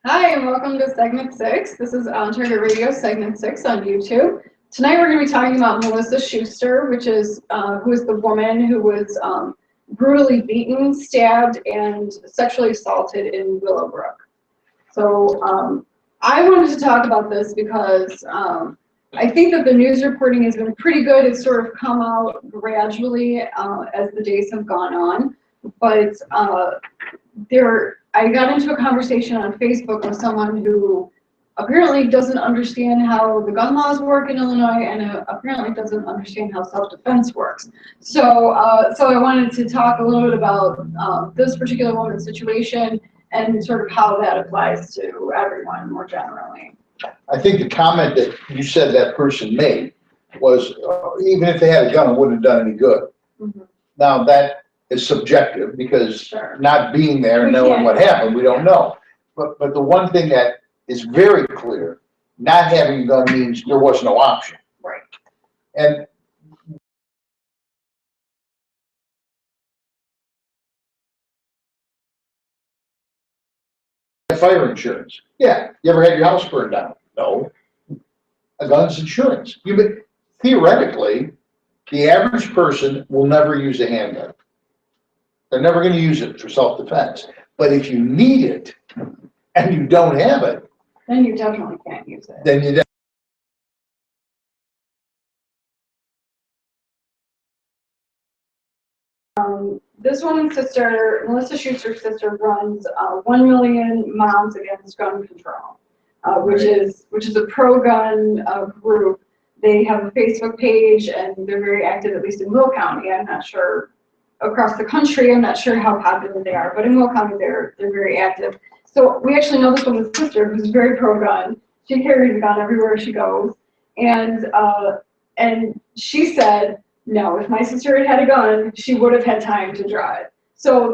Hi, and welcome to segment 6. This is On Target Radio segment 6 on YouTube. Tonight we're going to be talking about Melissa Schuster, which is who is the woman who was brutally beaten, stabbed, and sexually assaulted in Willowbrook. So I wanted to talk about this because I think that the news reporting has been pretty good. It's sort of come out gradually as the days have gone on, but I got into a conversation on Facebook with someone who apparently doesn't understand how the gun laws work in Illinois and apparently doesn't understand how self-defense works. So I wanted to talk a little bit about this particular woman's situation and sort of how that applies to everyone more generally. I think the comment that you said that person made was, even if they had a gun, it wouldn't have done any good. Mm-hmm. Now that is subjective because not being there and knowing what happened, we don't know. But the one thing that is very clear, not having a gun means there was no option. Right. And fire insurance. Yeah. You ever had your house burned down? No. A gun's insurance. Theoretically, the average person will never use a handgun. They're never going to use it for self-defense. But if you need it and you don't have it, then you definitely can't use it. Then you this woman's sister, Melissa Schuster's sister, runs 1 Million Moms Against Gun Control, which is a pro-gun group. They have a Facebook page and they're very active, at least in Will County. I'm not sure across the country. I'm not sure how popular they are, but in Will County they're very active. So we actually know this woman's sister who's very pro-gun. She carries a gun everywhere she goes, and she said, no, if my sister had had a gun, she would have had time to draw it. So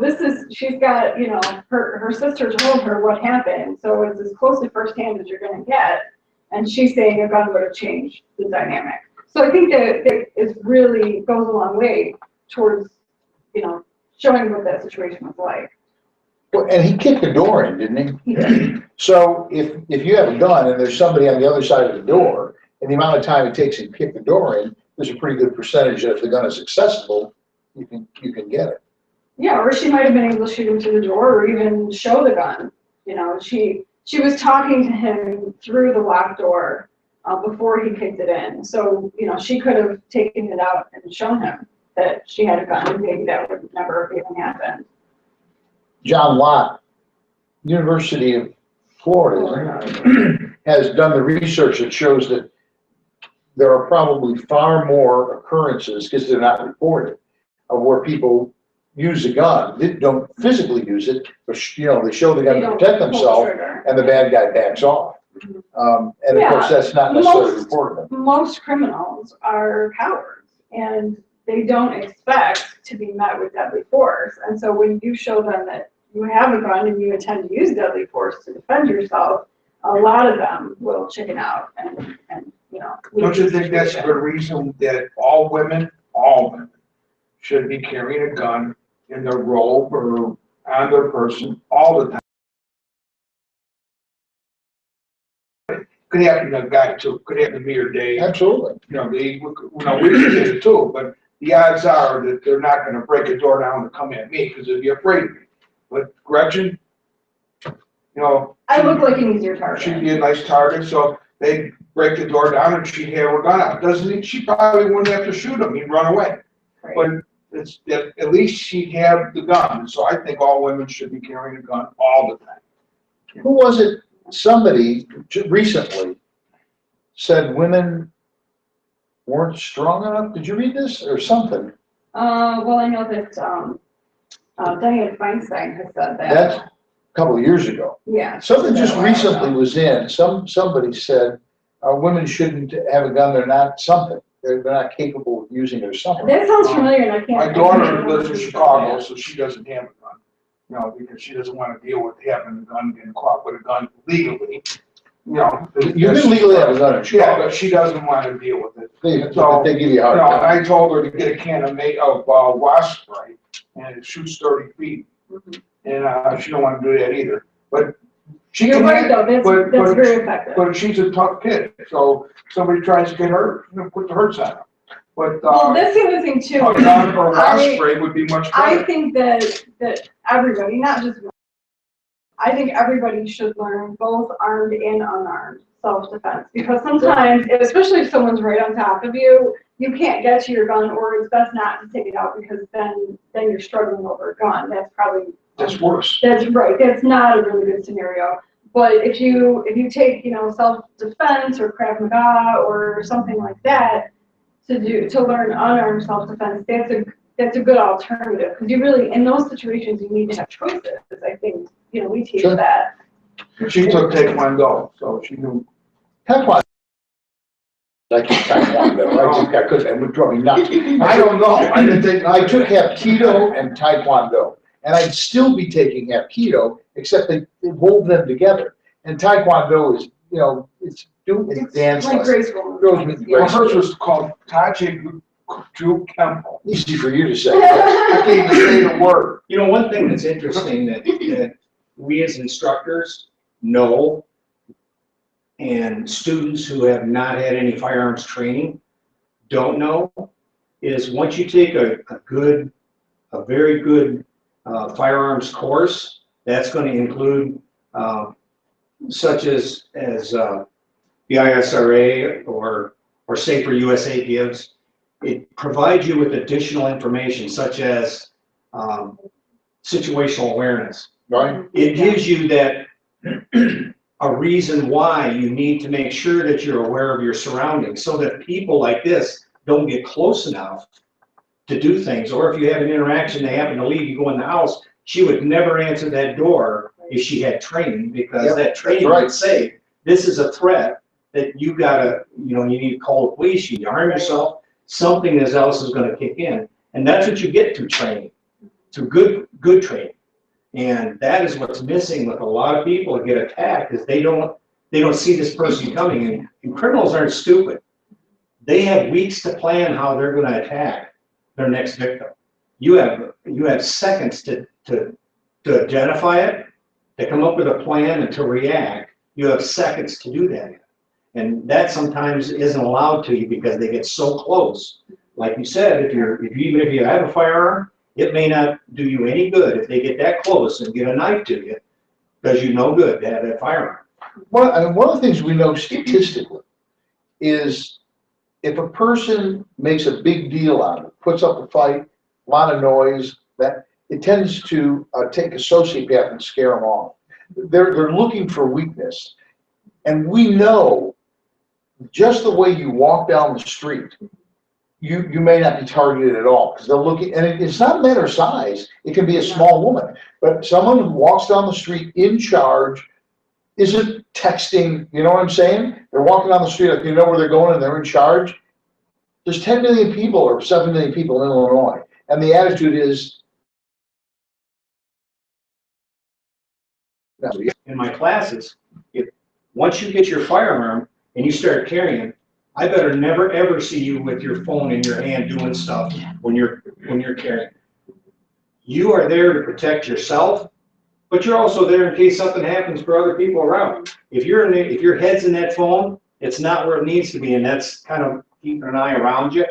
she's got, her sister told her what happened, so it's as close to firsthand as you're going to get, and she's saying a gun would have changed the dynamic. So I think that it really goes a long way towards, showing what that situation was like. Well, and he kicked the door in, didn't he? He did. So if you have a gun and there's somebody on the other side of the door, and the amount of time it takes to kick the door in, there's a pretty good percentage that if the gun is accessible, you can get it. Yeah, or she might have been able to shoot him through the door or even show the gun. She was talking to him through the locked door before he kicked it in. So, she could have taken it out and shown him that she had a gun, and maybe that would never have even happened. John Lott, University of Florida, has done the research that shows that there are probably far more occurrences, because they're not reported, of where people use a gun. They don't physically use it, but they show the gun to protect themselves, and the bad guy backs off. And of course, that's not necessarily reportable. Most criminals are cowards, and they don't expect to be met with deadly force. And so when you show them that you have a gun and you intend to use deadly force to defend yourself, a lot of them will chicken out and Don't you think that's the reason that all women should be carrying a gun in their robe or on their person all the time? Could happen to a guy too. Could happen to me or Dave. Absolutely. We did it too, but the odds are that they're not going to break a door down and come at me because they'd be afraid of me. But Gretchen, I look like an easier target. She'd be a nice target, so they'd break the door down and she'd have her gun out. She probably wouldn't have to shoot him, he'd run away. Right. But at least she'd have the gun. So I think all women should be carrying a gun all the time. Who was it? Somebody recently said women weren't strong enough. Did you read this or something? Well, I know that Diane Feinstein has said that. That's a couple of years ago. Yeah. Something just recently was in. Somebody said women shouldn't have a gun. They're not something. They're not capable of using it or something. That sounds familiar, and I can't. My daughter lives in Chicago, so she doesn't have a gun. Because she doesn't want to deal with having a gun, getting caught with a gun legally. You can legally have a gun in Chicago. Yeah, but she doesn't want to deal with it. They give you a hard time. I told her to get a can of wasp spray, and it shoots 30 feet. Mm-hmm. And she don't want to do that either. But She You're can right have- though, but- that's but- very effective. But she's a tough kid, so somebody tries to get her, put the hurt side up. But, Well, that's the other thing too. a gun or wasp I- spray would be much I better. think that everybody, not just women, I think everybody should learn both armed and unarmed self-defense. Because sometimes, especially if someone's right on top of you, you can't get to your gun, or it's best not to take it out because then you're struggling over a gun. That's probably. That's worse. That's right, that's not a really good scenario. But if you take, self-defense or Krav Maga or something like that to learn unarmed self-defense, that's a good alternative. Because you really, in those situations, you need to have choices. I think, we teach Sure. that. She took Taekwondo, so she knew. Taekwondo. I took Taekwondo, because it would drove me nuts. I don't know, I didn't take. I took Hapkido and Taekwondo, and I'd still be taking Hapkido, except they wove them together. And Taekwondo is, it's dance Like lesson. graceful. Throws me- Well, hers was called Tachi Drew Kempo. Easy for you to say. I can't even say the word. One thing that's interesting that we as instructors know, and students who have not had any firearms training don't know, is once you take a very good firearms course, that's going to include such as the ISRA or Safer USA gives. It provides you with additional information such as situational awareness. Right? It gives you that a reason why you need to make sure that you're aware of your surroundings so that people like this don't get close enough to do things. Or if you have an interaction, they happen to leave, you go in the house, she would never answer that door if she had training, because Yep, that training that's right. would say, this is a threat that you gotta, you need to call the police, you arm yourself, something else is gonna kick in. And that's what you get through training, through good training. And that is what's missing with a lot of people that get attacked, is they don't see this person coming. And criminals aren't stupid. They have weeks to plan how they're gonna attack their next victim. You have seconds to identify it, to come up with a plan and to react. You have seconds to do that. And that sometimes isn't allowed to you because they get so close. Like you said, even if you have a firearm, it may not do you any good if they get that close and get a knife to you, because you no good to have that firearm. One of the things we know statistically is if a person makes a big deal out of it, puts up a fight, a lot of noise, that it tends to take a sociopath and scare them off. They're looking for weakness. And we know just the way you walk down the street, you may not be targeted at all, because they're looking, and it's not a matter of size, it can be a small woman, but someone who walks down the street in charge isn't texting, you know what I'm saying? They're walking down the street like they know where they're going and they're in charge. There's 10 million people or 7 million people in Illinois, and the attitude is, In my classes, once you get your firearm and you start carrying, I better never ever see you with your phone in your hand doing stuff when you're carrying. You are there to protect yourself, but you're also there in case something happens for other people around. If your head's in that phone, it's not where it needs to be, and that's kind of keeping an eye around you.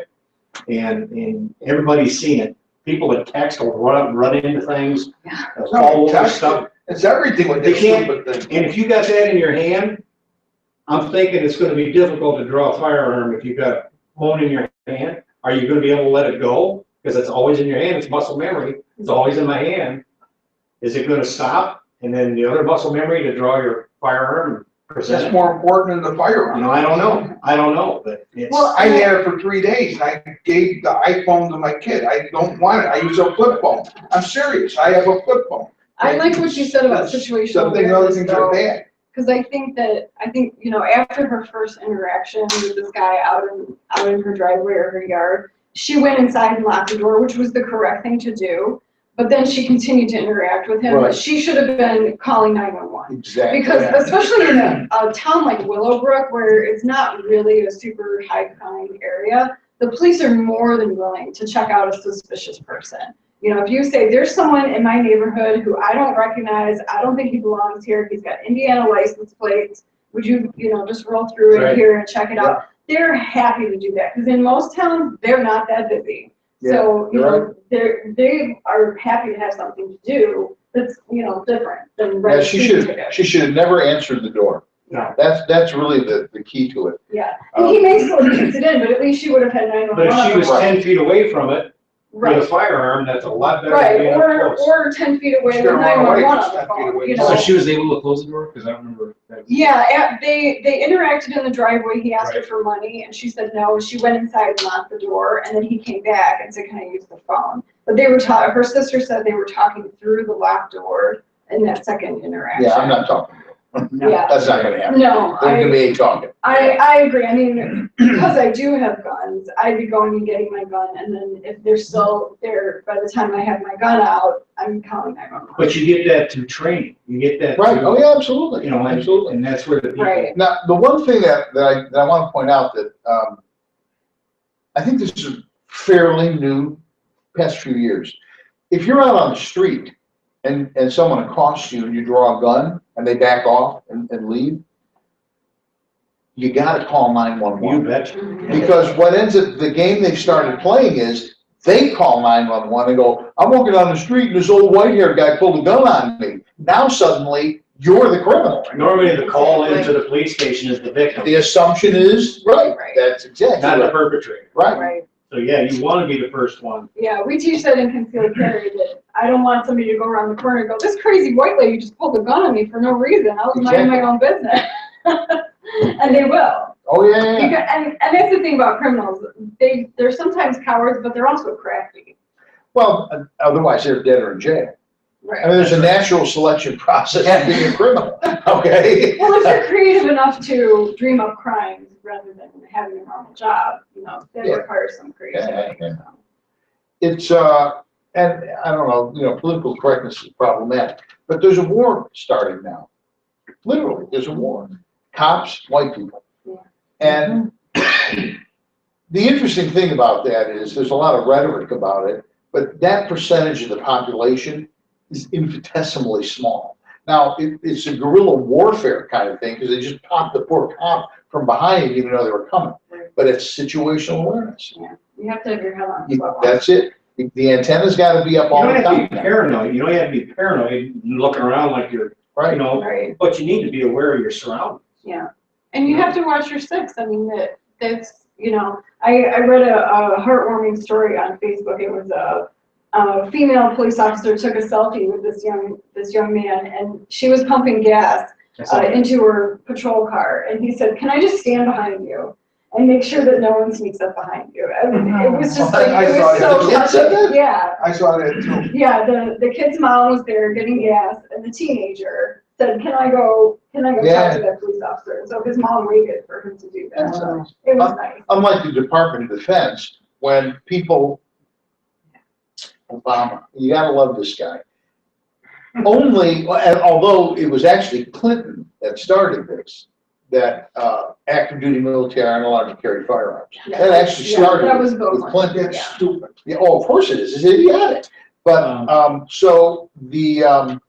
And everybody's seen it. People that text will run into things, fall over stuff. It's everything with They this can't, stupid thing. and if you got that in your hand, I'm thinking it's gonna be difficult to draw a firearm if you've got a phone in your hand. Are you gonna be able to let it go? Because it's always in your hand, it's muscle memory, it's always in my hand. Is it gonna stop? And then the other muscle memory to draw your firearm and present That's it? more important than the firearm. I don't know, but it's. Well, I had it for 3 days, and I gave the iPhone to my kid. I don't want it, I use a flip phone. I'm serious, I have a flip phone. I like what you said about situational Something, other awareness, things are though. bad. Because I think, after her first interaction with this guy out in her driveway or her yard, she went inside and locked the door, which was the correct thing to do. But then she continued to interact with him. Right. She should have been calling 911. exactly. Because especially in a town like Willowbrook, where it's not really a super high crime area, the police are more than willing to check out a suspicious person. You know, if you say, there's someone in my neighborhood who I don't recognize, I don't think he belongs here, he's got Indiana license plates, would you, you know, just roll through it Right. here and check it out? They're happy to do that, because in most towns, they're not that busy. So, you know, they are happy to have something to do that's, you know, different than Yeah, registration tickets. she should have never answered the door. Yeah. That's really the key to it. Yeah, and he may still have kicked it in, but at least she would have had 911. But if she was Right. 10 feet away from it with a Right, firearm, that's a lot better than right, being up close. or 10 feet away She's with gonna run away 911 if on she's the 10 feet phone, away. you So know? So she was able to close the door? Because I don't remember. That. Yeah, they interacted in the driveway, he asked her Right. for money, and she said no, she went inside and locked the door, and then he came back and said, can I use the phone? But they were her sister said they were talking through the locked door in that second interaction. Yeah, I'm not talking. Yeah. That's not gonna happen. No, There's gonna be a talking. I agree, I mean, because I do have guns, I'd be going and getting my gun, and then if they're still there, by the time I have my gun out, I'm calling 911. But you get that through training. You get that Right, through, oh yeah, absolutely, you know, absolutely. and that's where the people. Right. Now, the one thing that I want to point out that, I think this is fairly new, past few years. If you're out on the street and someone accosts you and you draw a gun and they back off and leave, you gotta call You 911. betcha. Because what ends up, the game they've started playing is, they call 911 and go, I'm walking down the street and this old white-haired guy pulled a gun on me. Now suddenly, you're the criminal. Normally the call into the police station is the victim, The assumption is, right, Right. that's exactly not the right. perpetrator. Right, Right. So yeah, you want to be the first one. Yeah, we teach that in concealed carry, that I don't want somebody to go around the corner and go, this crazy white lady just pulled a gun on me for no reason. I was minding my own business. And they will. oh, yeah, yeah. And that's the thing about criminals. They're sometimes cowards, but they're also crafty. Well, otherwise they're dead or in jail. I mean, there's a natural selection process of being a criminal, okay? Well, if you're creative enough to dream up crimes rather than having a normal job, you know, that Yeah. requires some creativity. Yeah. So. It's, and I don't know, you know, political correctness is problematic, but there's a war starting now. Literally, there's a war. Cops, white people. Yeah. And the interesting thing about that is there's a lot of rhetoric about it, but that percentage of the population is infinitesimally small. Now, it's a guerrilla warfare kind of thing, because they just popped the poor cop from behind, even though they were coming. Right. But it's situational awareness. Yeah, you have to have your head on a swivel. That's it. The antenna's gotta be up You all don't the have to be time. paranoid. You don't have to be paranoid looking around like you're, you Right, know, Right, but you need to be aware of your surroundings. yeah. And you have to watch your six. I mean, that's, you know, I read a heartwarming story on Facebook. It was a female police officer took a selfie with this young man, and she was pumping gas into her patrol car, and he said, can I just stand behind you and make sure that no one sneaks up behind you? I mean, it was just like, I it saw was that. so The kid said touching. that? Yeah, I saw that too. yeah, the kid's mom was there getting gas, and the teenager said, can I go Yeah. talk to that police officer? And so his mom waited for him to do that. That's So nice. it was nice. Unlike the Department of Defense, when people, Obama, you gotta love this guy. Only, and although it was actually Clinton that started this, that active duty military aren't allowed to carry firearms. That actually Yeah, started that was with Bill Clinton. That's Yeah. stupid. Yeah, oh, of course it is. It's idiotic. But, so the,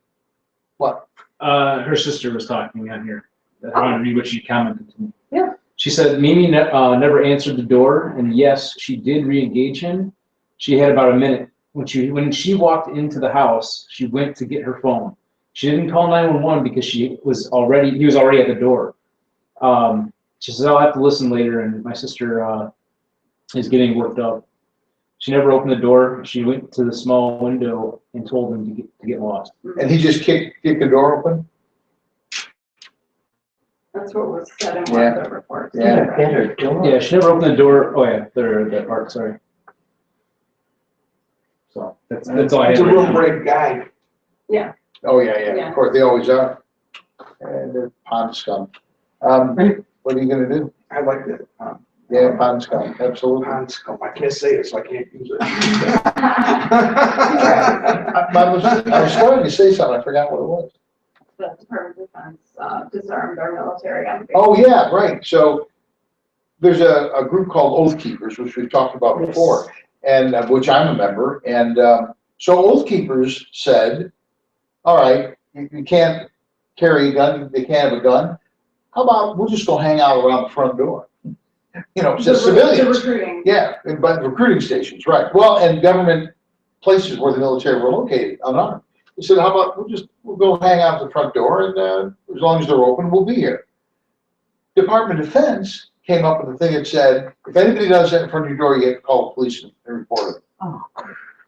what? Her sister was talking on here. I want to read what she commented to me. Yeah. She said Mimi never answered the door, and yes, she did re-engage him. She had about a minute. When she walked into the house, she went to get her phone. She didn't call 911 because he was already at the door. She says, I'll have to listen later, and my sister is getting worked up. She never opened the door. She went to the small window and told him to get lost. And he just kicked the door open? That's what was said in one of the reports. Yeah. Yeah, she never opened the door. Oh yeah, that part, sorry. So that's all I It's a have. real brave guy. Oh, yeah, Yeah. of course, they always are. And they're pond scum. What are you gonna do? I like that. Yeah, pond scum, absolutely. Pond scum. I can't say it, so I can't use it. I was starting to say something, I forgot what it was. The Department of Defense disarmed our military on Facebook. Oh, yeah, right, so there's a group called Oath Keepers, which we've talked about before, and which I'm a member, and So Oath Keepers said, all right, you can't carry a gun, they can't have a gun. How about we'll just go hang out around the front door? You know, just The civilians. recruiting. Yeah, but recruiting stations, right. Well, and government places where the military were located, unarmed. He said, how about we'll go hang out at the front door and as long as they're open, we'll be here. Department of Defense came up with a thing that said, if anybody does that in front of your door, you have to call the police and report it. Oh.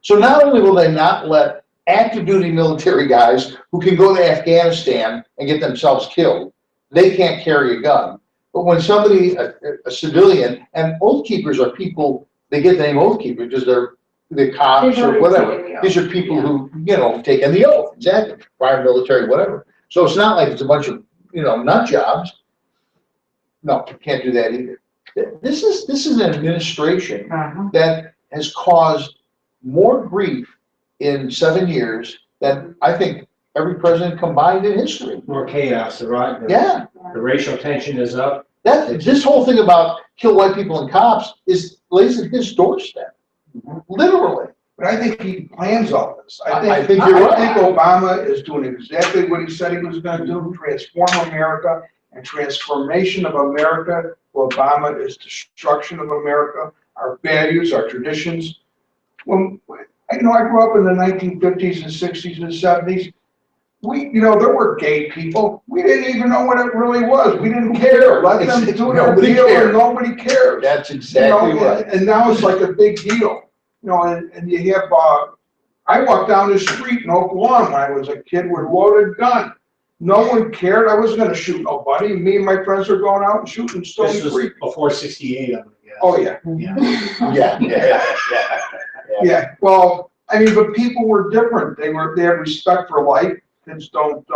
So not only will they not let active duty military guys who can go to Afghanistan and get themselves killed, they can't carry a gun. But when somebody, a civilian, and Oath Keepers are people, they get the name Oath Keeper because they're the cops or whatever. These are people who, you know, taken the oath, exactly, prior military, whatever. So it's not like it's a bunch of, you know, nut jobs. No, can't do that either. This is an administration that has caused more grief in 7 years than I think every president combined in history. More chaos, right? Yeah, The racial tension is up. this whole thing about kill white people and cops lays at his doorstep, literally. But I think he plans all this. I think you're right. I think Obama is doing exactly what he said he was gonna do, transform America, and transformation of America for Obama is destruction of America, our values, our traditions. When, you know, I grew up in the 1950s and 60s and 70s. You know, there were gay people. We didn't even know what it really was. We didn't care. Let them do their deal and nobody cares. That's exactly right. And now it's like a big deal. You know, and you have, I walked down the street in Oak Lawn when I was a kid with a loaded gun. No one cared. I wasn't gonna shoot nobody. Me and my friends were going out and shooting Stony This was Creek. before 68, I would guess. Oh, yeah. Yeah, well, I mean, but people were different. They had respect for life. Kids don't,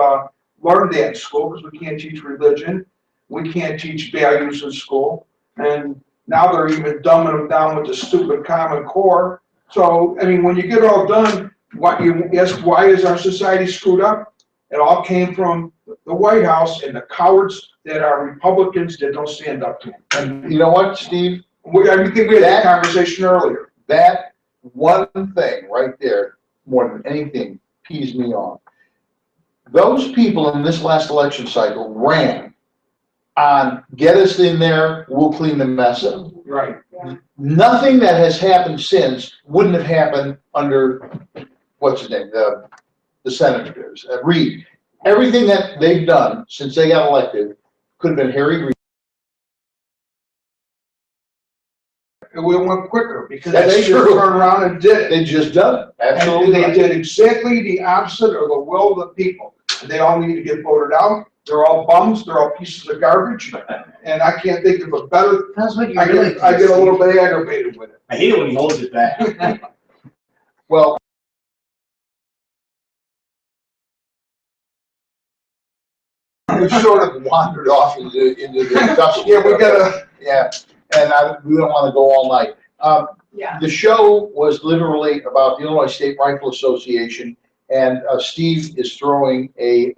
learn that in school because we can't teach religion. We can't teach values in school. And now they're even dumbing them down with the stupid Common Core. So, I mean, when you get all done, what you ask, why is our society screwed up? It all came from the White House and the cowards that are Republicans that don't stand up to them. And you know what, Steve? I think we had that conversation earlier. That one thing right there, more than anything, pees me off. Those people in this last election cycle ran on get us in there, we'll clean the mess up. Right. Nothing that has happened since wouldn't have happened under, what's his name, the senators, Reid. Everything that they've done since they got elected could have been Harry Reid. And we went quicker because That's they just true. turned around and did it. They just done it, And absolutely. they right. did exactly the opposite of the will of the people. And they all need to get voted out. They're all bums. They're all pieces of garbage. And I can't think of a better, That's what you I get a little bit aggravated with it. I hate it when he holds it back. Well, we sort of wandered off into the dust. Yeah, we gotta, Yeah, and we don't want to go all night. Yeah. The show was literally about the Illinois State Rifle Association, and Steve is throwing a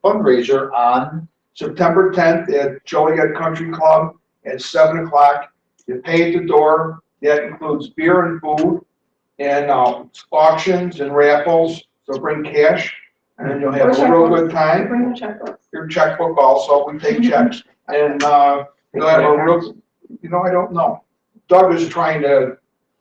fundraiser on. September 10th at Joliet Country Club at 7 o'clock. You pay at the door. That includes beer and food and auctions and raffles. So bring cash and you'll have a real good time. Bring the checkbook. Your checkbook also, we take checks. And you'll have a real, you know, I don't know. Doug is trying to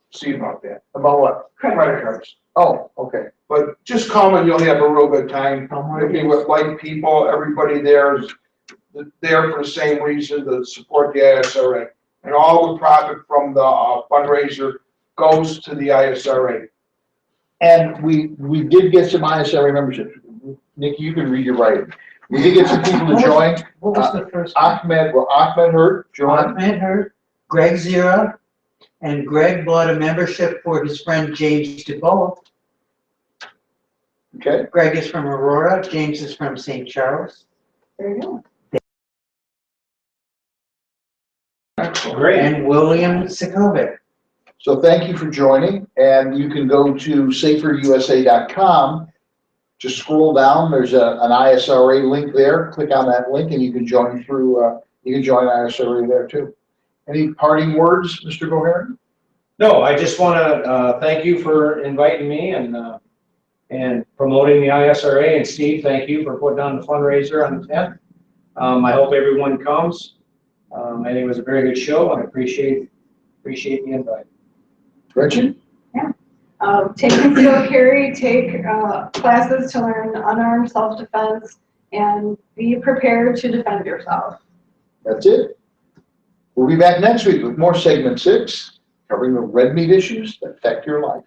see about that. About what? Credit cards. Oh, okay. But just come and you'll have a real good time. You'll be with like people. Everybody there is there for the same reason, to support the ISRA. And all the profit from the fundraiser goes to the ISRA. And we did get some ISRA membership. Nikki, you can read your writing. We did get some people to join. What was the first one? Ahmed Hurt joined. Ahmed Hurt, Greg Zira, and Greg bought a membership for his friend James DeBoe. Okay. Greg is from Aurora, James is from St. Charles. There you go. Great. And William Sikovic. So thank you for joining, and you can go to saferusa.com. Just scroll down. There's an ISRA link there. Click on that link, and you can join through. You can join ISRA there too. Any parting words, Mr. Goharen? No, I just want to thank you for inviting me, and and promoting the ISRA. And Steve, thank you for putting on the fundraiser on the 10th. I hope everyone comes. I think it was a very good show, and I appreciate the invite. Gretchen? Take concealed carry, take classes to learn unarmed self-defense, and be prepared to defend yourself. That's it. We'll be back next week with more segment 6, covering the red meat issues that affect your life.